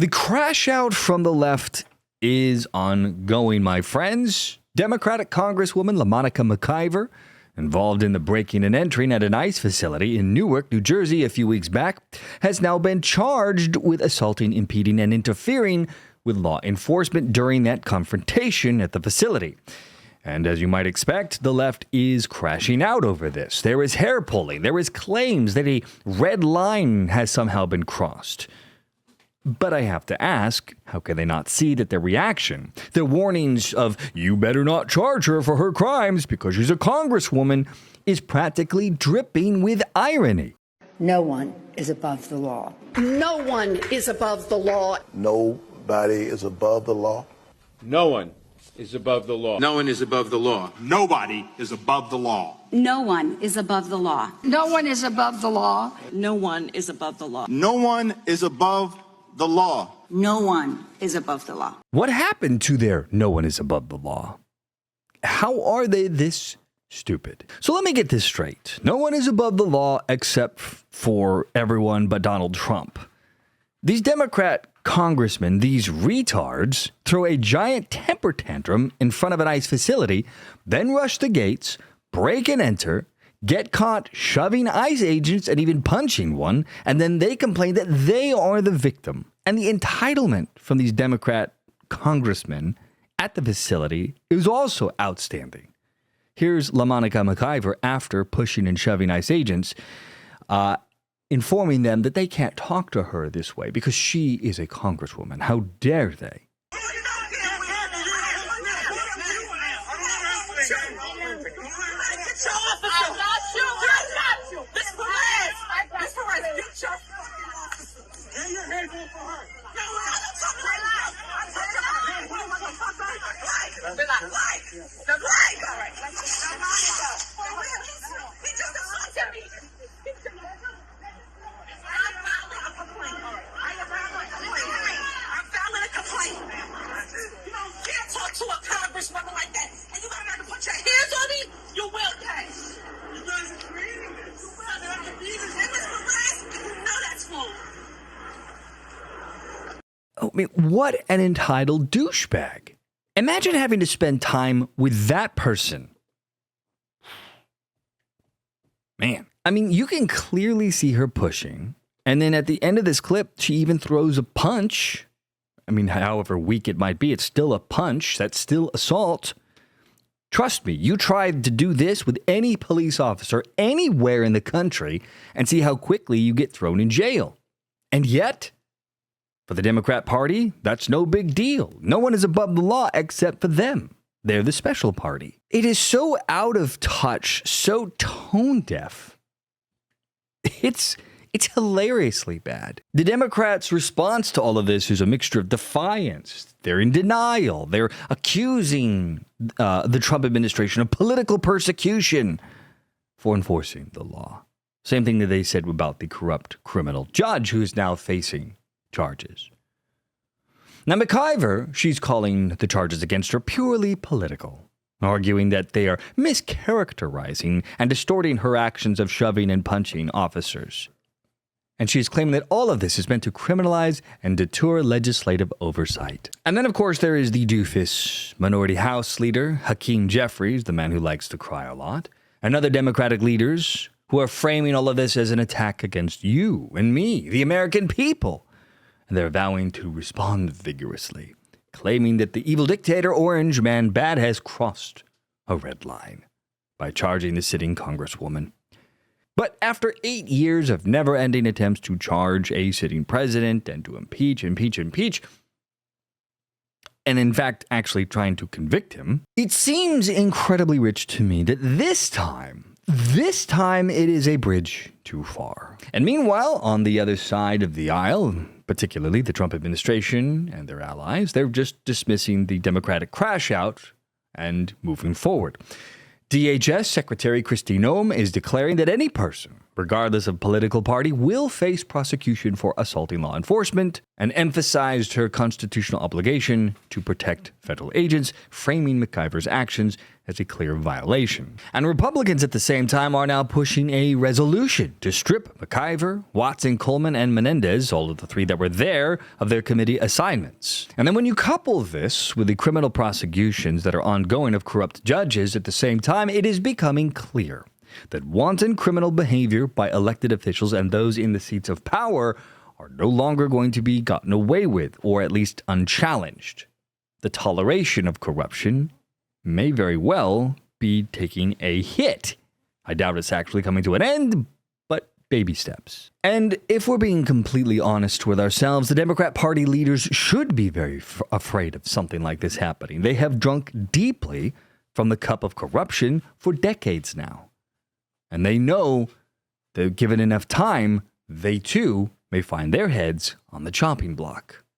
The crash out from the left is ongoing, my friends. Democratic Congresswoman LaMonica McIver, involved in the breaking and entering at an ICE facility in Newark, New Jersey a few weeks back, has now been charged with assaulting, impeding, and interfering with law enforcement during that confrontation at the facility. And as you might expect, the left is crashing out over this. There is hair pulling. There is claims that a red line has somehow been crossed. But I have to ask, how can they not see that their reaction, their warnings of, you better not charge her for her crimes because she's a congresswoman, is practically dripping with irony? No one is above the law. No one is above the law. Nobody is above the law. No one is above the law. No one is above the law. Nobody is above the law. No one is above the law. No one is above the law. No one is above the law. No one is above the law. No one is above the law. What happened to their no one is above the law? How are they this stupid? So let me get this straight. No one is above the law except for everyone but Donald Trump. These Democrat congressmen, these retards, throw a giant temper tantrum in front of an ICE facility, then rush the gates, break and enter, get caught shoving ICE agents and even punching one, and then they complain that they are the victim. And the entitlement from these Democrat congressmen at the facility is also outstanding. Here's LaMonica McIver after pushing and shoving ICE agents, informing them that they can't talk to her this way because she is a congresswoman. How dare they? I mean, what an entitled douchebag. Imagine having to spend time with that person. Man, I mean, you can clearly see her pushing. And then at the end of this clip, she even throws a punch. I mean, however weak it might be, it's still a punch. That's still assault. Trust me, you tried to do this with any police officer anywhere in the country and see how quickly you get thrown in jail. And yet, for the Democrat Party, that's no big deal. No one is above the law except for them. They're the special party. It is so out of touch, so tone deaf. It's hilariously bad. The Democrats' response to all of this is a mixture of defiance. They're in denial. They're accusing the Trump administration of political persecution for enforcing the law. Same thing that they said about the corrupt criminal judge who is now facing charges. Now, McIver, she's calling the charges against her purely political, arguing that they are mischaracterizing and distorting her actions of shoving and punching officers. And she's claiming that all of this is meant to criminalize and deter legislative oversight. And then, of course, there is the doofus Minority House Leader Hakeem Jeffries, the man who likes to cry a lot, and other Democratic leaders who are framing all of this as an attack against you and me, the American people. And they're vowing to respond vigorously, claiming that the evil dictator Orange Man Bad has crossed a red line by charging the sitting congresswoman. But after 8 years of never-ending attempts to charge a sitting president and to impeach, and in fact actually trying to convict him, it seems incredibly rich to me that this time it is a bridge too far. And meanwhile, on the other side of the aisle, particularly the Trump administration and their allies, they're just dismissing the Democratic crash out and moving forward. DHS Secretary Kristi Noem is declaring that any person, regardless of political party, will face prosecution for assaulting law enforcement, and emphasized her constitutional obligation to protect federal agents, framing McIver's actions as a clear violation. And Republicans at the same time are now pushing a resolution to strip McIver, Watson, Coleman, and Menendez, all of the three that were there, of their committee assignments. And then when you couple this with the criminal prosecutions that are ongoing of corrupt judges at the same time, it is becoming clear that wanton criminal behavior by elected officials and those in the seats of power are no longer going to be gotten away with, or at least unchallenged. The toleration of corruption may very well be taking a hit. I doubt it's actually coming to an end, but baby steps. And if we're being completely honest with ourselves, the Democrat Party leaders should be very afraid of something like this happening. They have drunk deeply from the cup of corruption for decades now. And they know that given enough time, they too may find their heads on the chopping block.